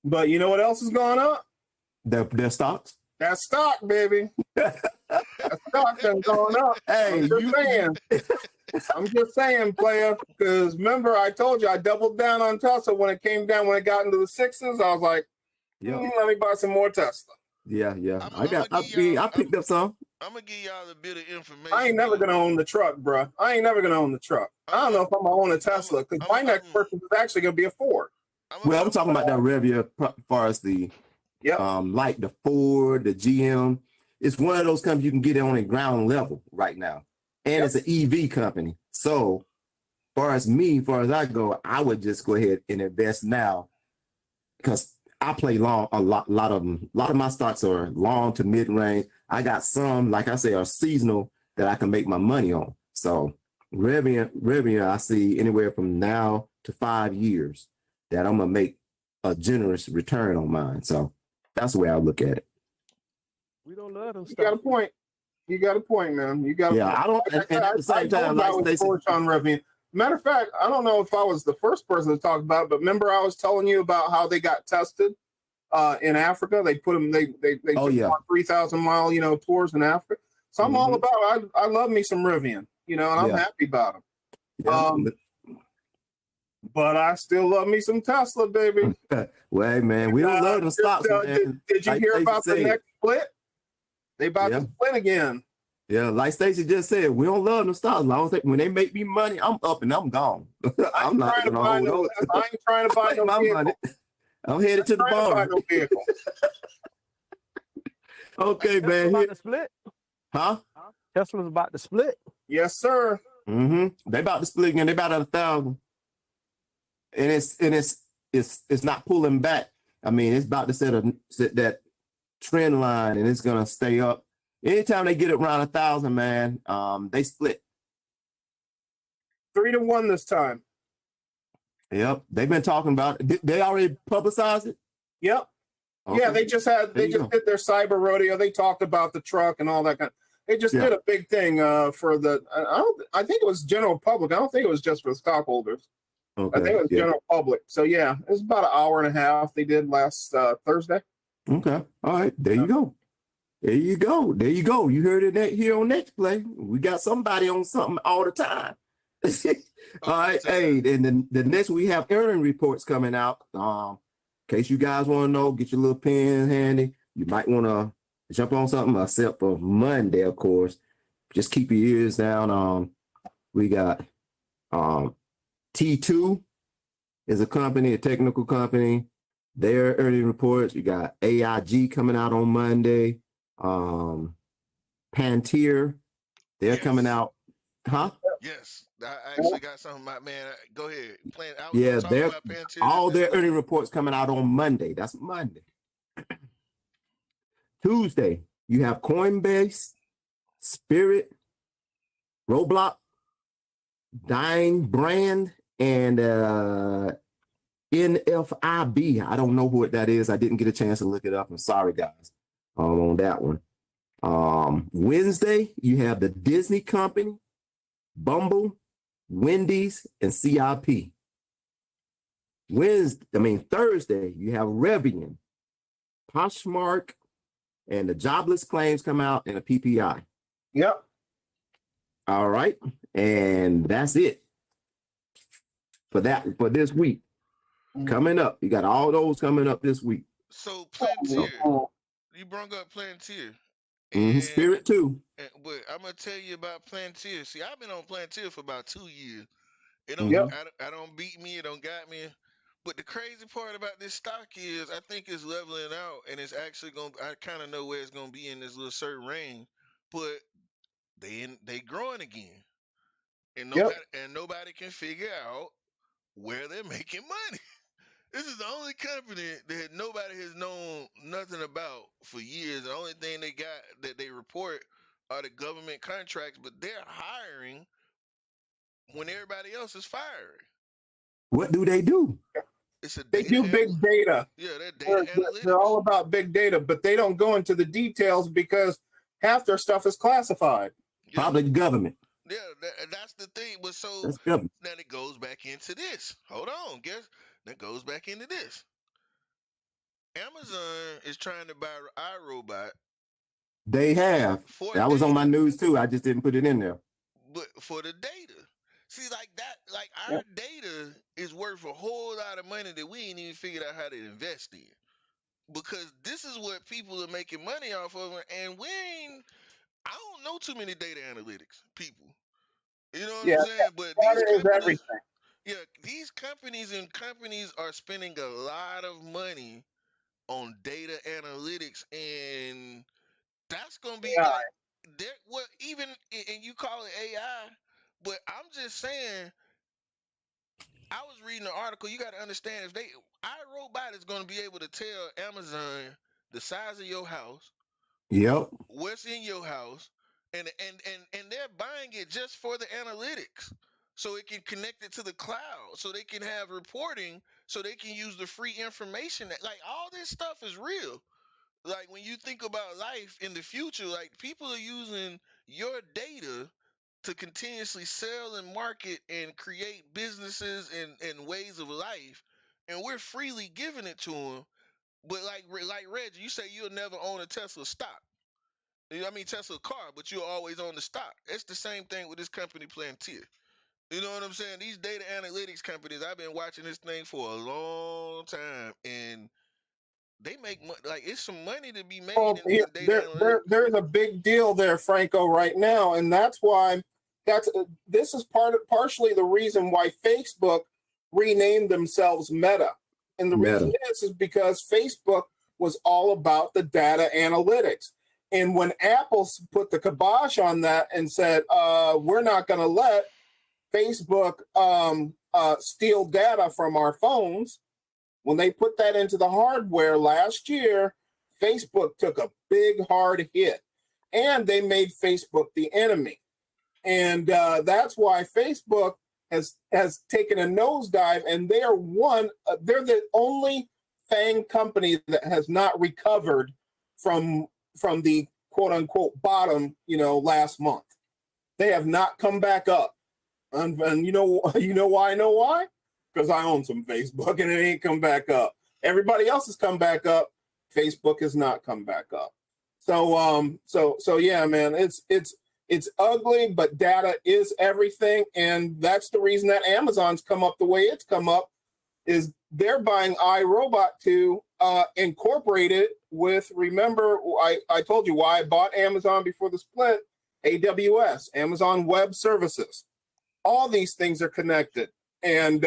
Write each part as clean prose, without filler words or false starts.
But you know what else is going up? Their stocks. That stock, baby. That stock done going up. Hey, I'm just saying, player. Because remember, I told you I doubled down on Tesla when it came down. When it got into the sixes, I was like, let me buy some more Tesla. Yeah. I picked up some. I'm gonna give y'all a bit of information. I ain't never gonna own the truck, bro. I ain't never gonna own the truck. I don't know if I'm gonna own a Tesla because my next purchase is actually gonna be a Ford. Well, I'm talking about that Rivian as far as the like the Ford, the GM. It's one of those companies you can get it on a ground level right now, and it's an EV company. So, far as I go, I would just go ahead and invest now because I play long a lot of them. A lot of my stocks are long to mid range. I got some, like I say, are seasonal that I can make my money on. So Rivian, I see anywhere from now to 5 years that I'm gonna make a generous return on mine. So that's the way I look at it. We don't love them. You got a point. You got a point, man. You got. Yeah, I don't. And at the same time, like they said, on Rivian. Matter of fact, I don't know if I was the first person to talk about it, but remember I was telling you about how they got tested in Africa. They put them. They took on 3,000-mile tours in Africa. So I'm all about. I love me some Rivian, and I'm happy about them. But I still love me some Tesla, baby. Well, hey, man, we don't love the stocks, man. Did you hear about the next split? They about to split again. Yeah, like Stacey just said, we don't love them stocks. As long as when they make me money, I'm up and I'm gone. I'm not going to hold on. I ain't trying to buy no my money. I'm headed to the barn. Okay, man. About to split? Huh? Tesla's about to split. Yes, sir. They about to split again. They about at 1,000, and it's not pulling back. I mean, it's about to set that trend line, and it's gonna stay up. Anytime they get it around 1,000, man, they split. 3-1 this time. Yep, they've been talking about it. They already publicized it. Yep. Okay. Yeah, they just did their cyber rodeo. They talked about the truck and all that kind. They just did a big thing for the. I think it was general public. I don't think it was just for the stockholders. Okay. I think it was general public. So yeah, it was about an hour and a half. They did last Thursday. Okay. All right. There you go. There you go. There you go. You heard it here on Next Play. We got somebody on something all the time. All right. Hey, and the next we have earning reports coming out. In case you guys want to know, get your little pen handy. You might want to jump on something except for Monday, of course. Just keep your ears down. We got T2 is a company, a technical company. Their earning reports. You got AIG coming out on Monday. Palantir, they're coming out. Huh? Yes. I actually got something, my man. Go ahead. All their earning reports coming out on Monday. That's Monday. Tuesday, you have Coinbase, Spirit, Roblox, Dine Brand, and NFIB. I don't know what that is. I didn't get a chance to look it up. I'm sorry, guys, on that one. Wednesday, you have the Disney Company, Bumble, Wendy's, and CIP. Thursday, you have Rivian, Poshmark, and the jobless claims come out in a PPI. Yep. All right. And that's it for this week. Coming up. You got all those coming up this week. So Palantir, you brought up Palantir. Spirit too. But I'm gonna tell you about Palantir. See, I've been on Palantir for about 2 years. It don't I don't beat me, it don't got me. But the crazy part about this stock is I think it's leveling out and it's actually I kind of know where it's gonna be in this little certain range, but they growing again. And nobody can figure out where they're making money. This is the only company that nobody has known nothing about for years. The only thing they got that they report are the government contracts, but they're hiring when everybody else is firing. What do they do? They do big data. Yeah, they're all about big data, but they don't go into the details because half their stuff is classified. Yeah. Probably government. Yeah, that's the thing. But so now it goes back into this. Hold on, that goes back into this. Amazon is trying to buy iRobot. They have. That was on my news too. I just didn't put it in there. But for the data. See, like that, like our data is worth a whole lot of money that we ain't even figured out how to invest in. Because this is what people are making money off of, and I don't know too many data analytics people. You know what I'm saying? But these companies are spending a lot of money on data analytics, and that's gonna be like even and you call it AI, but I'm just saying. I was reading an article. You got to understand, if iRobot is going to be able to tell Amazon the size of your house, what's in your house, and they're buying it just for the analytics, so it can connect it to the cloud, so they can have reporting, so they can use the free information. Like all this stuff is real. Like when you think about life in the future, like people are using your data to continuously sell and market and create businesses and ways of life, and we're freely giving it to them. But like Reggie, you say you'll never own a Tesla stock. I mean Tesla car, but you'll always own the stock. It's the same thing with this company Palantir. You know what I'm saying? These data analytics companies, I've been watching this thing for a long time, and they make like it's some money to be made in data analytics. There's a big deal there, Franco, right now, and that's why this is partially the reason why Facebook renamed themselves Meta. And the reason is because Facebook was all about the data analytics. And when Apple put the kibosh on that and said, we're not going to let Facebook steal data from our phones, when they put that into the hardware last year, Facebook took a big, hard hit. And they made Facebook the enemy. And that's why Facebook has taken a nosedive, and they're the only FANG company that has not recovered from the quote unquote bottom, last month. They have not come back up. And you know why I know why? Because I own some Facebook and it ain't come back up. Everybody else has come back up. Facebook has not come back up. So yeah, man, it's ugly, but data is everything. And that's the reason that Amazon's come up the way it's come up, is they're buying iRobot to incorporate it with, remember, I told you why I bought Amazon before the split, AWS, Amazon Web Services. All these things are connected. And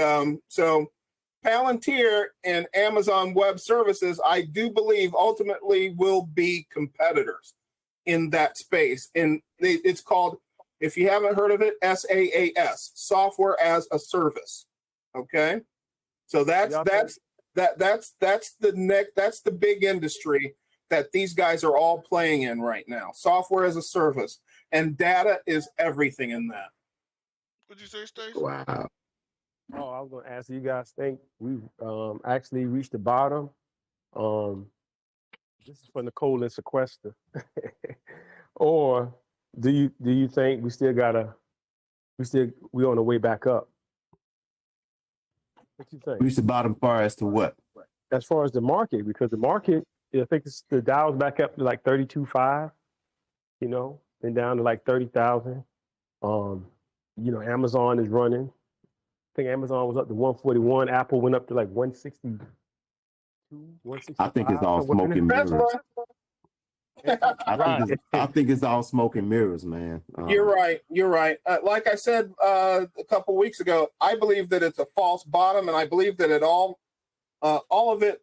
so Palantir and Amazon Web Services, I do believe ultimately will be competitors in that space. And it's called, if you haven't heard of it, SaaS, Software as a Service. Okay, so that's the big industry that these guys are all playing in right now. Software as a service, and data is everything in that. What'd you say, Stacey? Wow. Oh, I was going to ask you guys, think we've actually reached the bottom. This is for Nicole and Sequester. Or do you think we on the way back up? What you think? Reach the bottom far as to what? As far as the market, because the market, I think the Dow's back up to like 32.5, and down to like 30,000. Amazon is running. I think Amazon was up to 141. Apple went up to like 162, 165. I think it's all smoke and mirrors. I think it's all smoke and mirrors, man. You're right. Like I said a couple weeks ago, I believe that it's a false bottom, and I believe that all of it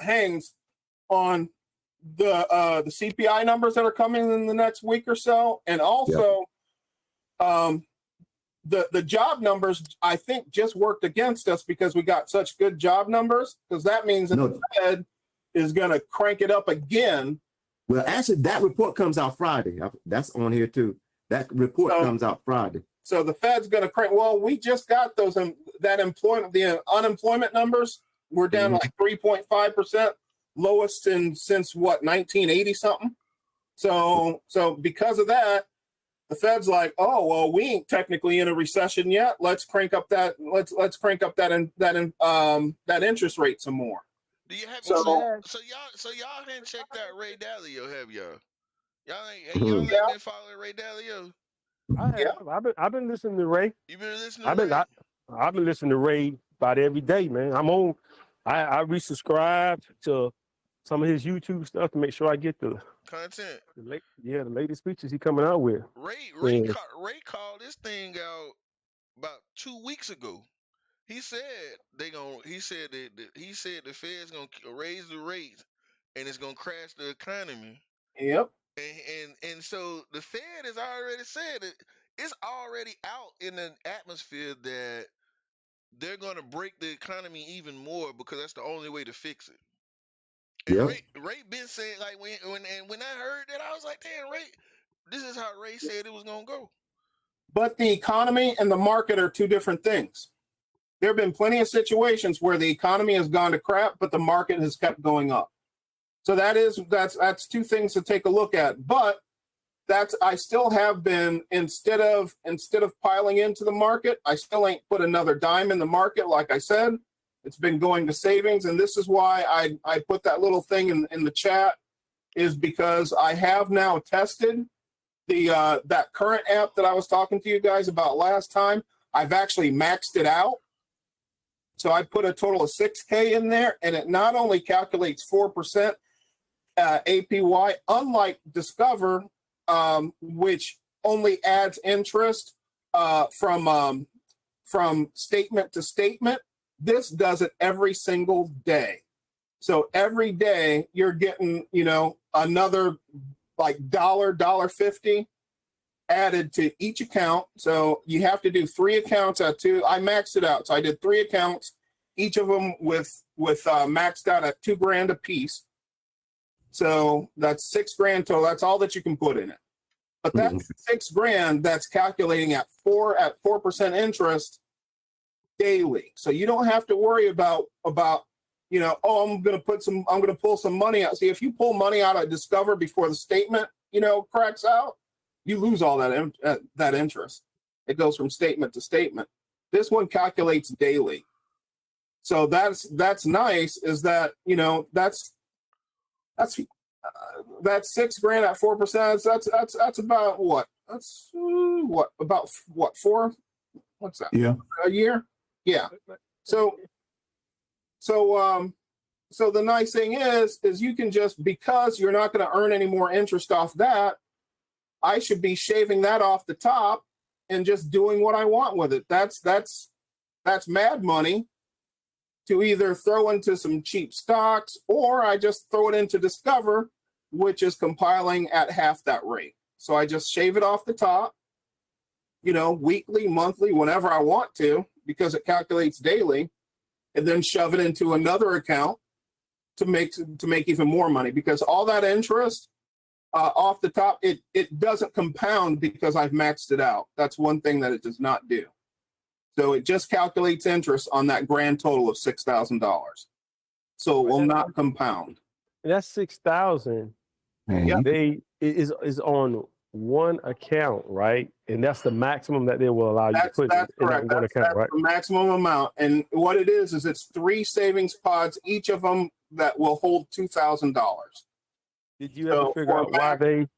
hangs on the CPI numbers that are coming in the next week or so, and also the job numbers, I think, just worked against us because we got such good job numbers, because that means that the Fed is going to crank it up again. Well, actually, that report comes out Friday. That's on here too. That report comes out Friday. So the Fed's going to crank. Well, we just got the unemployment numbers. We're down like 3.5%, lowest since what, 1980 something. So because of that, the Fed's like, oh well, we ain't technically in a recession yet. Let's crank up that. Let's crank up that interest rate some more. Do you have So y'all hadn't checked out Ray Dalio, have y'all? Y'all ain't been following Ray Dalio? I have. I've been listening to Ray. You been listening to Ray? I've been listening to Ray about every day, man. I'm on. I resubscribed to some of his YouTube stuff to make sure I get the content. The latest features he coming out with. Ray called this thing out about 2 weeks ago. He said He said the Fed's gonna raise the rates, and it's gonna crash the economy. Yep. And so the Fed has already said it. It's already out in the atmosphere that they're gonna break the economy even more because that's the only way to fix it. And Ray been saying, like, when I heard that, I was like, damn, Ray, this is how Ray said it was gonna go. But the economy and the market are two different things. There have been plenty of situations where the economy has gone to crap, but the market has kept going up. So that's two things to take a look at. But I still have been, instead of piling into the market, I still ain't put another dime in the market. Like I said, it's been going to savings. And this is why I put that little thing in the chat, is because I have now tested that current app that I was talking to you guys about last time. I've actually maxed it out. So I put a total of 6K in there, and it not only calculates 4% APY, unlike Discover, which only adds interest from statement to statement. This does it every single day. So every day you're getting, another like $1.50 added to each account. So you have to do 3 accounts at 2. I maxed it out. So I did 3 accounts, each of them with maxed out at $2,000 a piece. So that's $6,000 total. That's all that you can put in it. But that's $6,000 that's calculating at 4% interest daily. So you don't have to worry about I'm going to pull some money out. See, if you pull money out of Discover before the statement, cracks out, you lose all that interest. It goes from statement to statement. This one calculates daily. So that's nice, is that, that's $6,000 at 4%. That's about what? That's about 4? What's that? Yeah. A year? Yeah. So the nice thing is you can just, because you're not going to earn any more interest off that, I should be shaving that off the top and just doing what I want with it. That's mad money to either throw into some cheap stocks, or I just throw it into Discover, which is compiling at half that rate. So I just shave it off the top, weekly, monthly, whenever I want to, because it calculates daily, and then shove it into another account to make even more money, because all that interest off the top, it doesn't compound because I've maxed it out. That's one thing that it does not do. So it just calculates interest on that grand total of $6,000. So it will not compound. And that's $6,000. They is on one account, right? And that's the maximum that they will allow you to put in that one account, right? The maximum amount. And what it is it's 3 savings pods, each of them that will hold $2,000. Did you ever figure out why they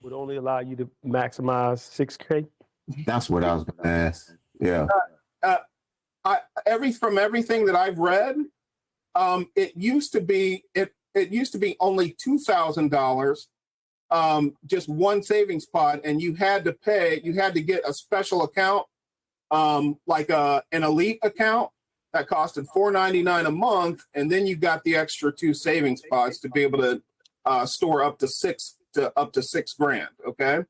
would only allow you to maximize 6K? That's what I was going to ask. Yeah. From everything that I've read, it used to be only $2,000, just one savings pod, and you had to get a special account, like an elite account that costed $4.99 a month, and then you got the extra 2 savings pods to be able to store up to $6,000. Okay.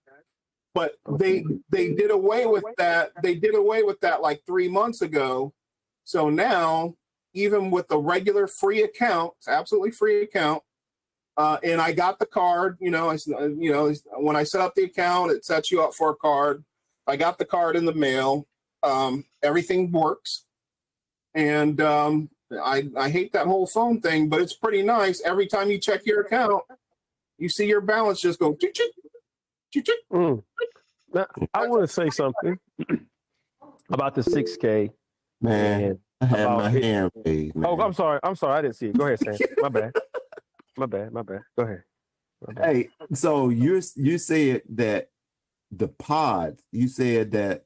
But they did away with that. They did away with that like 3 months ago. So now, even with the regular free account, it's absolutely free account, and I got the card. When I set up the account, it sets you up for a card. I got the card in the mail. Everything works, and I hate that whole phone thing, but it's pretty nice. Every time you check your account, you see your balance just go. Now, I want to say something about the 6K. Man, I had my hand raised, man. Oh, I'm sorry. I didn't see it. Go ahead, Sam. My bad. My bad. Go ahead. Hey, so you said that the pods, you said that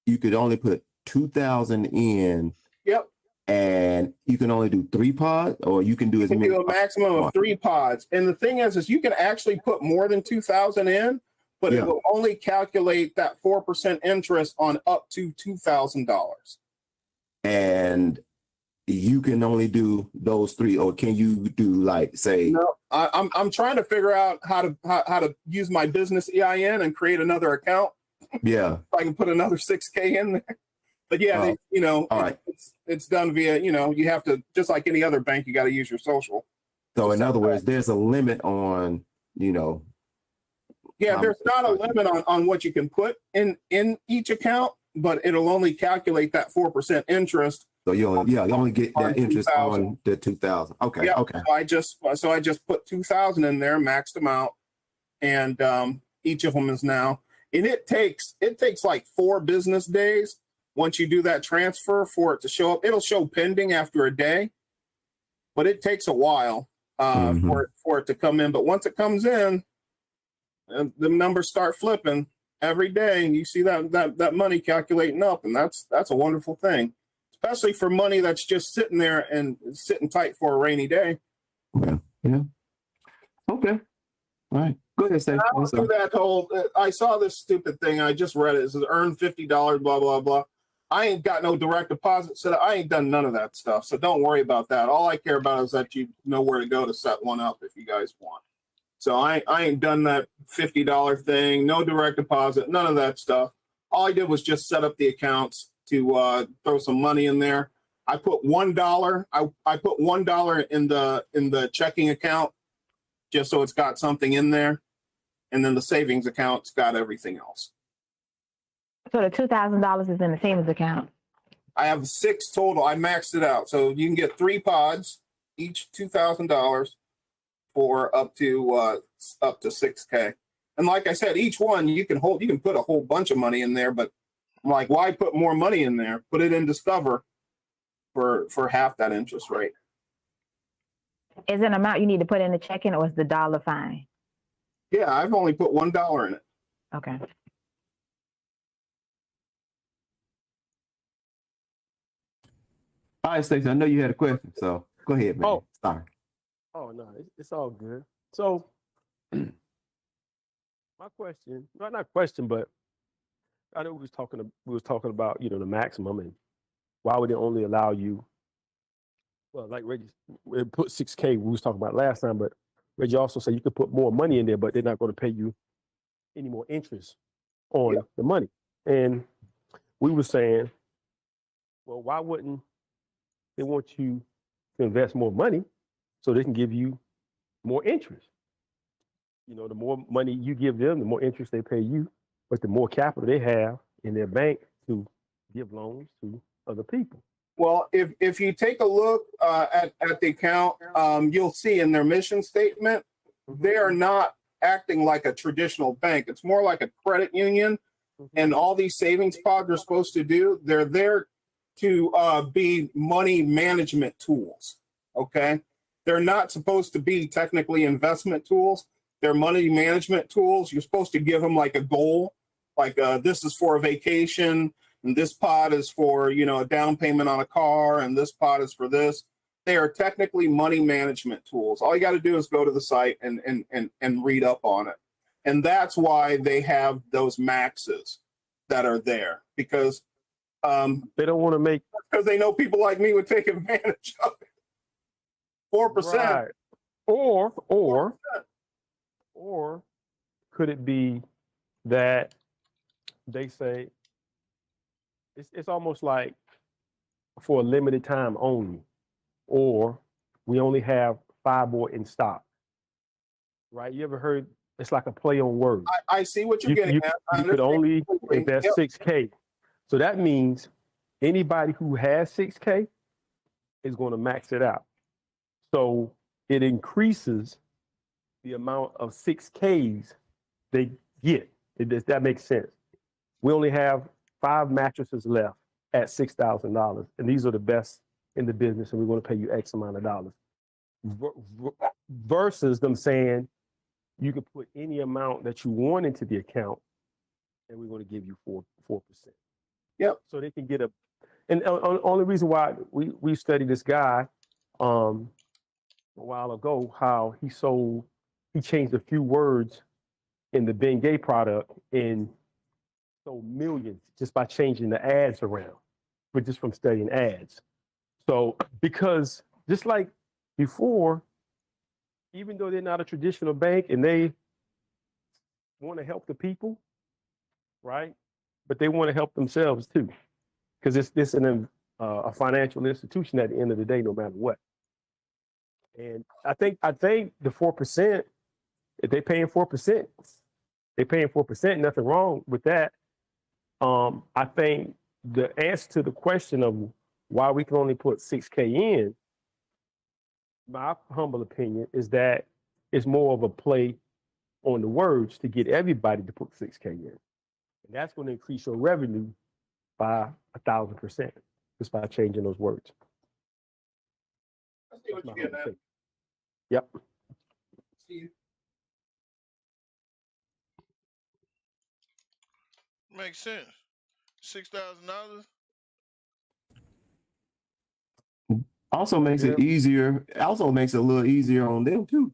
you could only put 2,000 in. Yep. And you can only do 3 pods, or you can do as many. Do a maximum of 3 pods. And the thing is you can actually put more than 2,000 in, but it will only calculate that 4% interest on up to $2,000. And you can only do those 3, or can you do like say? No, I'm trying to figure out how to use my business EIN and create another account. Yeah, so I can put another 6K in there. But yeah, all right. It's done via, you have to, just like any other bank, you got to use your social. So in other words, there's a limit on, Yeah, there's not a limit on what you can put in each account, but it'll only calculate that 4% interest. So you only get that interest on the 2,000. Okay. Yeah, okay. So I just put 2,000 in there, maxed them out, and each of them is now. And it takes like 4 business days. Once you do that transfer for it to show up, it'll show pending after a day, but it takes a while for it to come in. But once it comes in, the numbers start flipping every day, and you see that money calculating up, and that's a wonderful thing, especially for money that's just sitting there and sitting tight for a rainy day. Yeah. Okay. All right. Go ahead, Steve. I saw this stupid thing. I just read it. It says earn $50, blah, blah, blah. I ain't got no direct deposit set up. I ain't done none of that stuff. So don't worry about that. All I care about is that you know where to go to set one up if you guys want. So I ain't done that $50 thing, no direct deposit, none of that stuff. All I did was just set up the accounts to throw some money in there. I put $1. I put $1 in the checking account just so it's got something in there. And then the savings account's got everything else. So the $2,000 is in the savings account. I have 6 total. I maxed it out, so you can get 3 pods, each $2,000 for up to 6K. And like I said, each one you can put a whole bunch of money in there. But I'm like, why put more money in there? Put it in Discover for half that interest rate. Is an amount you need to put in the checking, or is the dollar fine? Yeah, I've only put $1 in it. Okay. All right, Stacey, I know you had a question, so go ahead, man. Sorry. Oh, no, it's all good. So my question, not question, but I know we was talking about, the maximum and why would it only allow you, well, like Reggie put 6K, we was talking about last time, but Reggie also said you could put more money in there, but they're not going to pay you any more interest on the money. And we were saying, well, why wouldn't they want you to invest more money so they can give you more interest? The more money you give them, the more interest they pay you, but the more capital they have in their bank to give loans to other people. Well, if you take a look at the account, you'll see in their mission statement, they are not acting like a traditional bank. It's more like a credit union. And all these savings pods are supposed to do, they're there to be money management tools, okay? They're not supposed to be technically investment tools. They're money management tools. You're supposed to give them like a goal, like this is for a vacation, and this pod is for, a down payment on a car, and this pod is for this. They are technically money management tools. All you got to do is go to the site and read up on it. And that's why they have those maxes that are there, because they don't want to make, because they know people like me would take advantage of it. 4%. Right. Or could it be that they say it's almost like for a limited time only, or we only have 5 more in stock, right? You ever heard, it's like a play on words. I see what you're getting at. You could only invest 6K. So that means anybody who has 6K is going to max it out. So it increases the amount of 6Ks they get. That makes sense. We only have 5 mattresses left at $6,000, and these are the best in the business, and we're going to pay you X amount of dollars. Versus them saying you can put any amount that you want into the account, and we're going to give you 4%. Yep. So they can get a. And only reason why we studied this guy a while ago, how he changed a few words in the Bengay product and sold millions just by changing the ads around, but just from studying ads. So because just like before, even though they're not a traditional bank and they want to help the people, right? But they want to help themselves too, because it's a financial institution at the end of the day, no matter what. And I think the 4%, if they're paying 4%, they're paying 4%. Nothing wrong with that. I think the answer to the question of why we can only put 6K in, my humble opinion, is that it's more of a play on the words to get everybody to put 6K in. And that's going to increase your revenue by 1,000% just by changing those words. I see what you get at. Yep. See. Makes sense. $6,000. Also makes it easier. Also makes it a little easier on them too.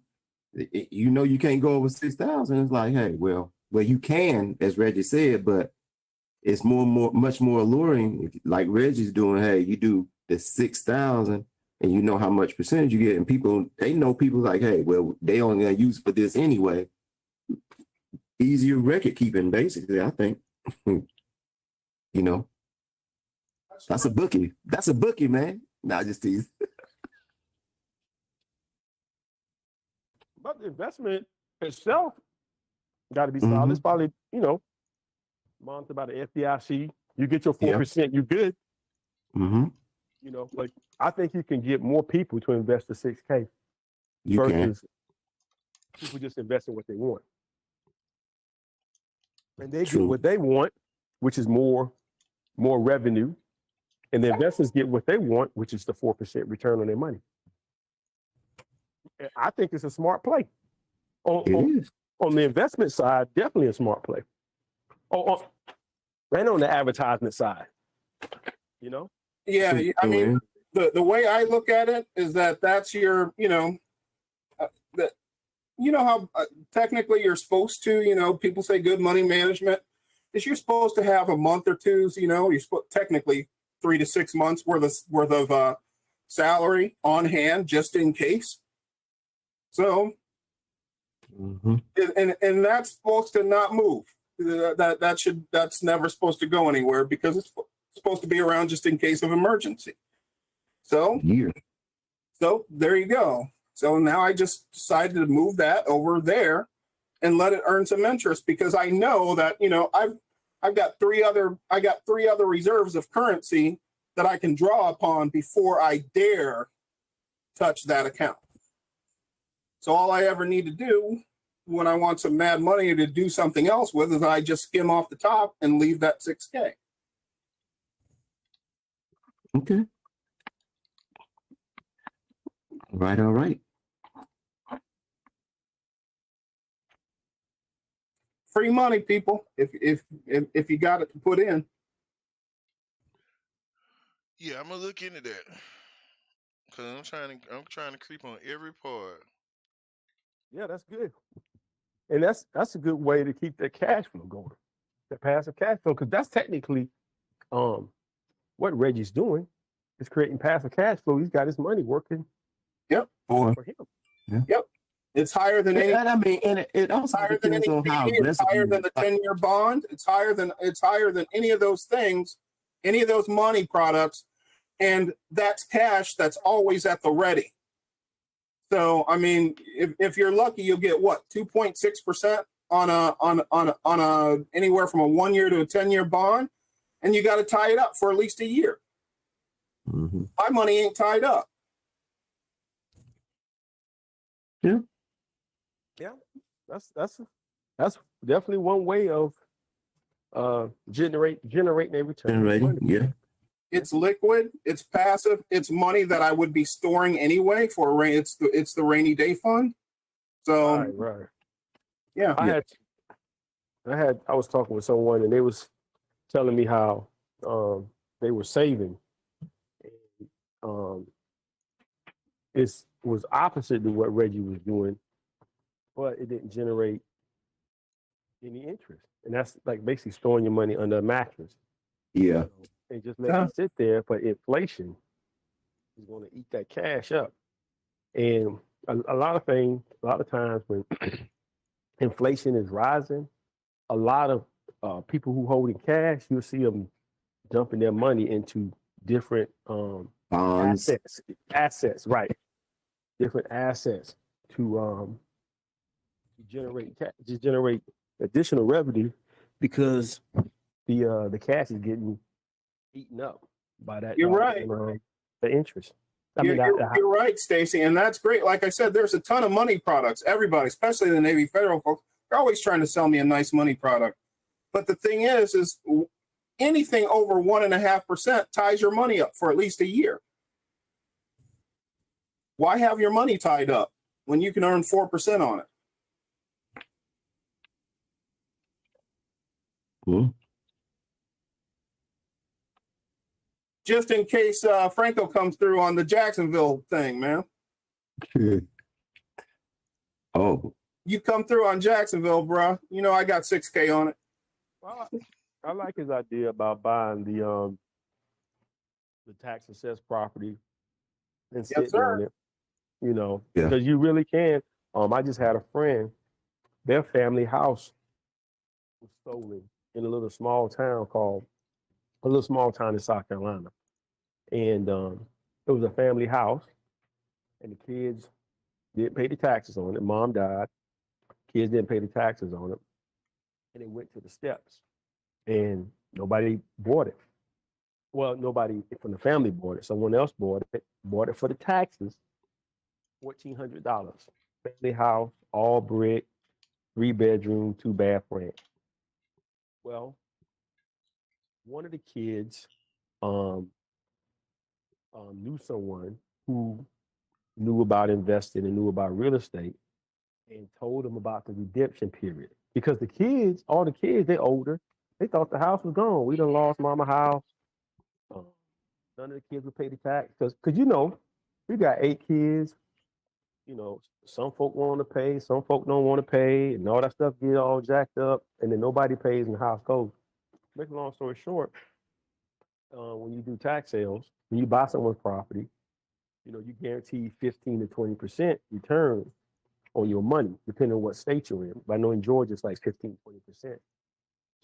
You know, you can't go over 6,000. It's like, hey, well, you can, as Reggie said, but it's much more alluring. Like Reggie's doing, hey, you do the 6,000, and you know how much percentage you get, and they know people like, hey, well, they only gonna use for this anyway. Easier record keeping, basically, I think. You know, that's a bookie. That's a bookie, man. Nah, just tease. But the investment itself got to be solid. It's probably, monitored by the FDIC. You get your 4%, you're good. Mm-hmm. You know, like I think you can get more people to invest the 6K versus people just invest in what they want. And they get what they want, which is more revenue. And the investors get what they want, which is the 4% return on their money. And I think it's a smart play. On the investment side, definitely a smart play. And on the advertisement side, Yeah, I mean, the way I look at it is that's your, how technically you're supposed to, people say good money management is you're supposed to have a month or two's, you're supposed technically 3 to 6 months worth of salary on hand just in case. So, and that's supposed to not move. That's never supposed to go anywhere because it's supposed to be around just in case of emergency. So there you go. So now I just decided to move that over there and let it earn some interest because I know that, I've got three other reserves of currency that I can draw upon before I dare touch that account. So all I ever need to do when I want some mad money to do something else with is I just skim off the top and leave that 6K. Okay. All right. Free money, people. If you got it to put in. Yeah, I'm gonna look into that because I'm trying to creep on every part. Yeah, that's good, and that's a good way to keep that cash flow going, the passive cash flow, because that's technically what Reggie's doing is creating passive cash flow. He's got his money working. Yep. For him. Yeah. Yep. It's higher than any. And I mean, and it also depends on how aggressive. It's higher than the 10-year bond. It's higher than any of those things, any of those money products, and that's cash that's always at the ready. So I mean, if you're lucky, you'll get what 2.6% on a anywhere from a 1 year to a 10-year bond, and you got to tie it up for at least a year. Mm-hmm. My money ain't tied up. Yeah. Yeah, that's definitely one way of generating a return. Yeah. It's liquid. It's passive. It's money that I would be storing anyway for a rain. It's the rainy day fund. So, right. Yeah. I was talking with someone and they was telling me how they were saving. It was opposite to what Reggie was doing, but it didn't generate any interest. And that's like basically storing your money under a mattress. Yeah. And just let it sit there, but inflation is going to eat that cash up. And a lot of times when inflation is rising, a lot of people who hold in cash, you'll see them dumping their money into different bonds, assets, right? Different assets to generate additional revenue because the cash is getting eaten up by that. You're right. The interest. You're right, Stacy, and that's great. Like I said, there's a ton of money products. Everybody, especially the Navy Federal folks, they're always trying to sell me a nice money product. But the thing is anything over 1.5% ties your money up for at least a year. Why have your money tied up when you can earn 4% on it? Cool. Just in case Franco comes through on the Jacksonville thing, man. Oh. You come through on Jacksonville, bro. You know I got 6K on it. Well, I like his idea about buying the tax assessed property and sitting on it. You know, because you really can. I just had a friend, their family house was stolen in a small town in South Carolina. And it was a family house and the kids didn't pay the taxes on it. Mom died. Kids didn't pay the taxes on it. And it went to the steps and nobody bought it. Well, nobody from the family bought it. Someone else bought it for the taxes. $1,400. Family house, all brick, 3-bedroom, 2-bath ranch. Well, one of the kids knew someone who knew about investing and knew about real estate and told them about the redemption period. Because all the kids, they're older. They thought the house was gone. We done lost mama house. None of the kids would pay the tax. Because we got 8 kids. Some folk want to pay, some folk don't want to pay, and all that stuff get all jacked up, and then nobody pays and the house goes. Make a long story short, when you do tax sales, when you buy someone's property, you guarantee 15 to 20% return on your money, depending on what state you're in. But I know in Georgia it's like 15, 20%.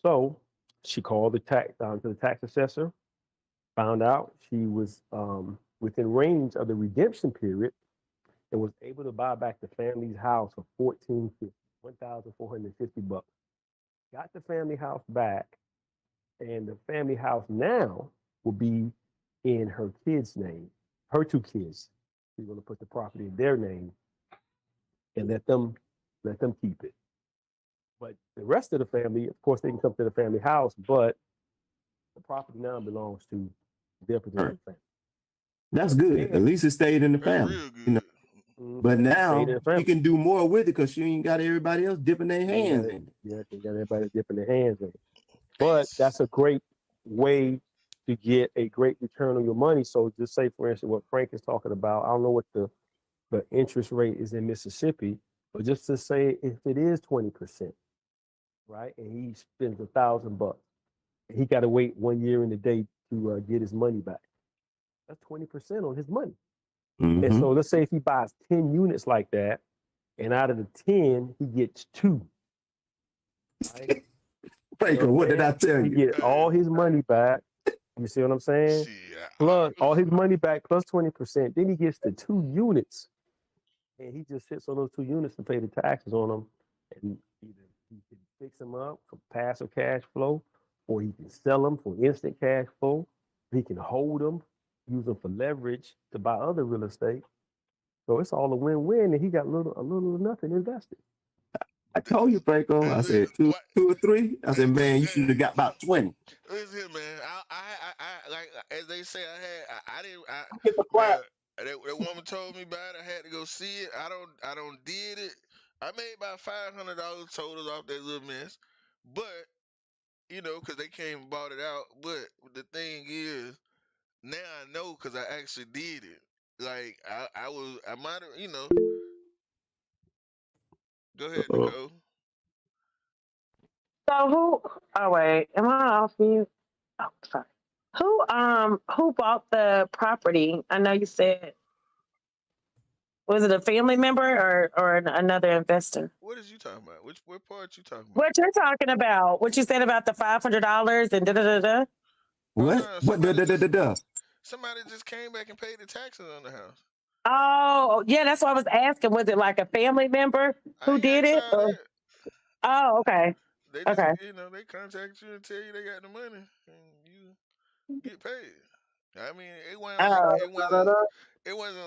So she called to the tax assessor, found out she was within range of the redemption period, and was able to buy back the family's house for $1,450. Got the family house back, and the family house now will be in her kids' name, her 2 kids. She's going to put the property in their name and let them keep it. But the rest of the family, of course, they can come to the family house, but the property now belongs to their particular family. That's good. At least it stayed in the family. But now you can do more with it because you ain't got everybody else dipping their hands in it. Yeah, you got everybody dipping their hands in it. But that's a great way to get a great return on your money. So just say, for instance, what Frank is talking about, I don't know what the interest rate is in Mississippi, but just to say if it is 20%, right, and he spends $1,000, he got to wait 1 year and a day to get his money back. That's 20% on his money. Mm-hmm. And so let's say if he buys 10 units like that, and out of the 10, he gets 2. Right? Franco, what did I tell you? He get all his money back. You see what I'm saying? Plus all his money back plus 20%. Then he gets the 2 units, and he just sits on those 2 units to pay the taxes on them. And either he can fix them up for passive cash flow, or he can sell them for instant cash flow. He can hold them, use them for leverage to buy other real estate. So it's all a win-win, and he got a little or nothing invested. I told you, Franco. I said 2 or 3. I said, man, you should have got about 20. Listen, man. I as they say, I didn't. Get the plat. That woman told me about it. I had to go see it. I don't did it. I made about $500 total off that little mess, but you know, because they came and bought it out. But the thing is, now I know because I actually did it. Like I might have, you know. Go ahead, Nicole. So who? Oh wait, am I off mute? Oh, sorry. Who bought the property? I know you said. Was it a family member or another investor? What is you talking about? What part you talking about? What you're talking about? What you said about the $500 and da da da da? What? What? Somebody just came back and paid the taxes on the house. Oh yeah, that's what I was asking. Was it like a family member who did it? Oh, okay. They just, you know, they contact you and tell you they got the money and you get paid. I mean, it wasn't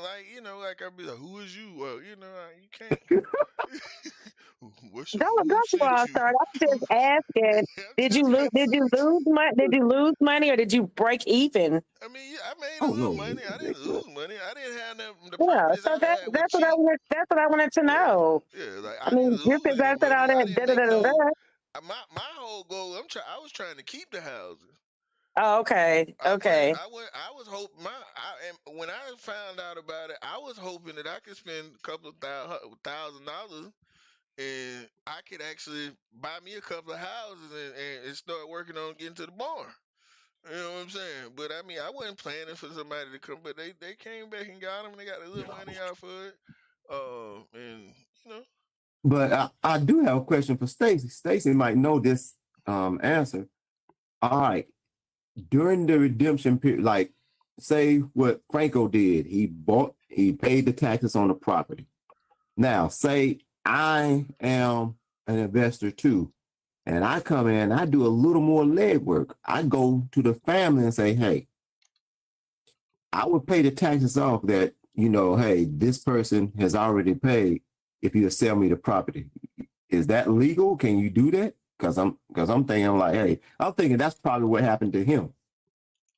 like, you know, like I'd be like, who is you? Well, you know, you can't. That's why I started. I'm just asking. Did you lose money? Did you lose money or did you break even? I mean, yeah, I made a little money. I didn't lose money. I didn't have the properties so that's what I wanted to know. Yeah, like I mean, you presented all that. My whole goal, I was trying to keep the houses. Oh, okay. I was hoping when I found out about it, I was hoping that I could spend a couple of $1,000 and I could actually buy me a couple of houses and start working on getting to the barn. You know what I'm saying? But I mean, I wasn't planning for somebody to come, but they came back and got them. And they got a little money out for it. And you know. But I do have a question for Stacy. Stacy might know this answer. All right. During the redemption period, like say what Franco did, he paid the taxes on the property. Now, say I am an investor too, and I come in, I do a little more legwork. I go to the family and say, hey, I would pay the taxes off that, you know, hey, this person has already paid if you sell me the property. Is that legal? Can you do that? Because I'm thinking like, hey, I'm thinking that's probably what happened to him.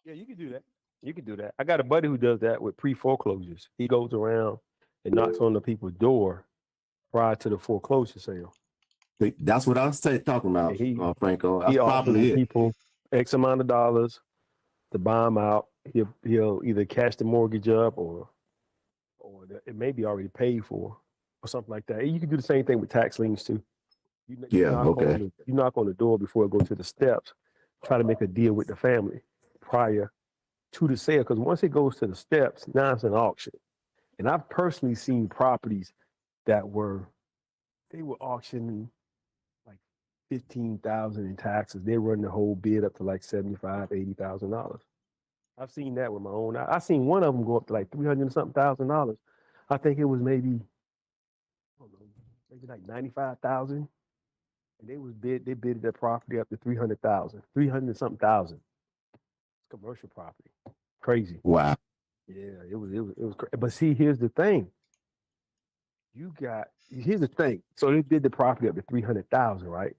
Yeah, you can do that. You can do that. I got a buddy who does that with pre-foreclosures. He goes around and knocks on the people's door prior to the foreclosure sale. That's what I was talking about, Franco. He offers people X amount of dollars to buy them out. He'll either cash the mortgage up or it may be already paid for or something like that. And you can do the same thing with tax liens too. You knock on the door before it goes to the steps. Try to make a deal with the family prior to the sale, because once it goes to the steps, now it's an auction. And I've personally seen properties that were auctioning like $15,000 in taxes. They run the whole bid up to like $75,000, $80,000. I've seen that with my own. I seen one of them go up to like $300,000. I think it was maybe like $95,000. And they bid their property up to $300,000, $300,000. It's commercial property. Crazy. Wow. Yeah, it was crazy. But see, here's the thing. Here's the thing. So they bid the property up to $300,000, right?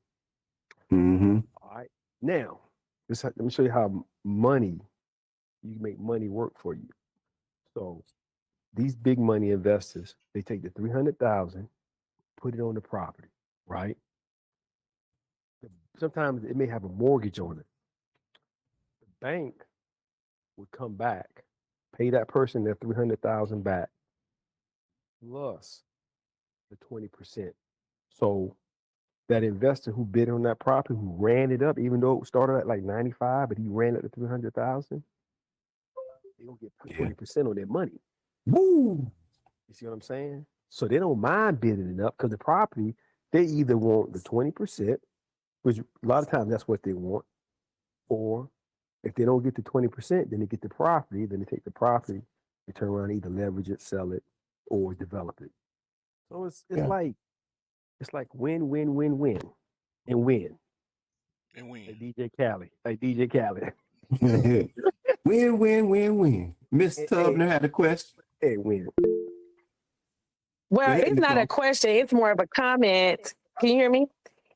Mm-hmm. All right. Now, let me show you how you can make money work for you. So these big money investors, they take the $300,000, put it on the property, right? Sometimes it may have a mortgage on it. The bank would come back, pay that person their $300,000 back, plus the 20%. So that investor who bid on that property, who ran it up, even though it started at like 95, but he ran it to 300,000, they don't get 20% on their money. Woo! You see what I'm saying? So they don't mind bidding it up because the property, they either want the 20%, which a lot of times that's what they want, or if they don't get the 20%, then they get the property, then they take the property, they turn around and either leverage it, sell it, or develop it. So it's like win, win, win, win, and win. And win. Like DJ Khaled. Win, win, win, win. Miss Tubner had a question. Hey, win. Well, it's not a question. It's more of a comment. Can you hear me?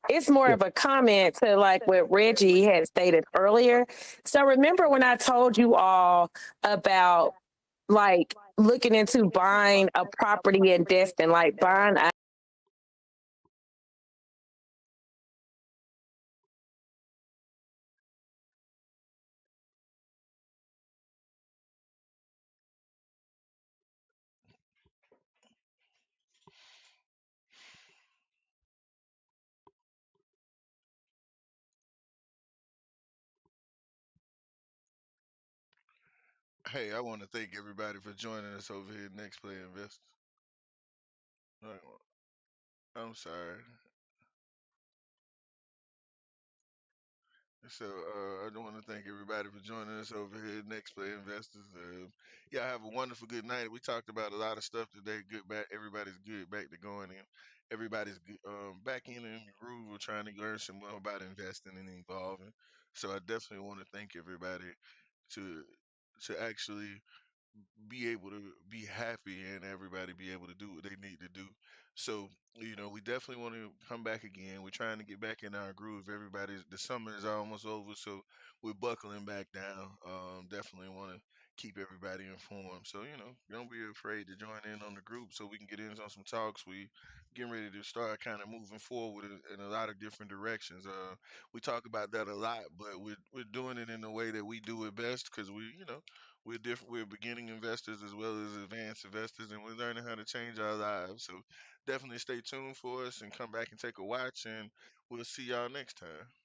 it's more of a comment to like what Reggie had stated earlier. So remember when I told you all about like looking into buying a property in Destin, like buying a Hey, I want to thank everybody for joining us over here at Next Play Invest. I'm sorry. So I want to thank everybody for joining us over here at Next Play Investors. Yeah, have a wonderful good night. We talked about a lot of stuff today. Good back, everybody's good back to going in. Everybody's good, back in the groove. We're trying to learn some more about investing and evolving. So I definitely want to thank everybody to actually be able to be happy and everybody be able to do what they need to do. So, we definitely want to come back again. We're trying to get back in our groove. The summer is almost over, so we're buckling back down. Definitely want to keep everybody informed. So, don't be afraid to join in on the group so we can get in on some talks. We getting ready to start kind of moving forward in a lot of different directions. We talk about that a lot, but we're doing it in the way that we do it best because we're different. We're beginning investors as well as advanced investors, and we're learning how to change our lives. So definitely stay tuned for us and come back and take a watch, and we'll see y'all next time.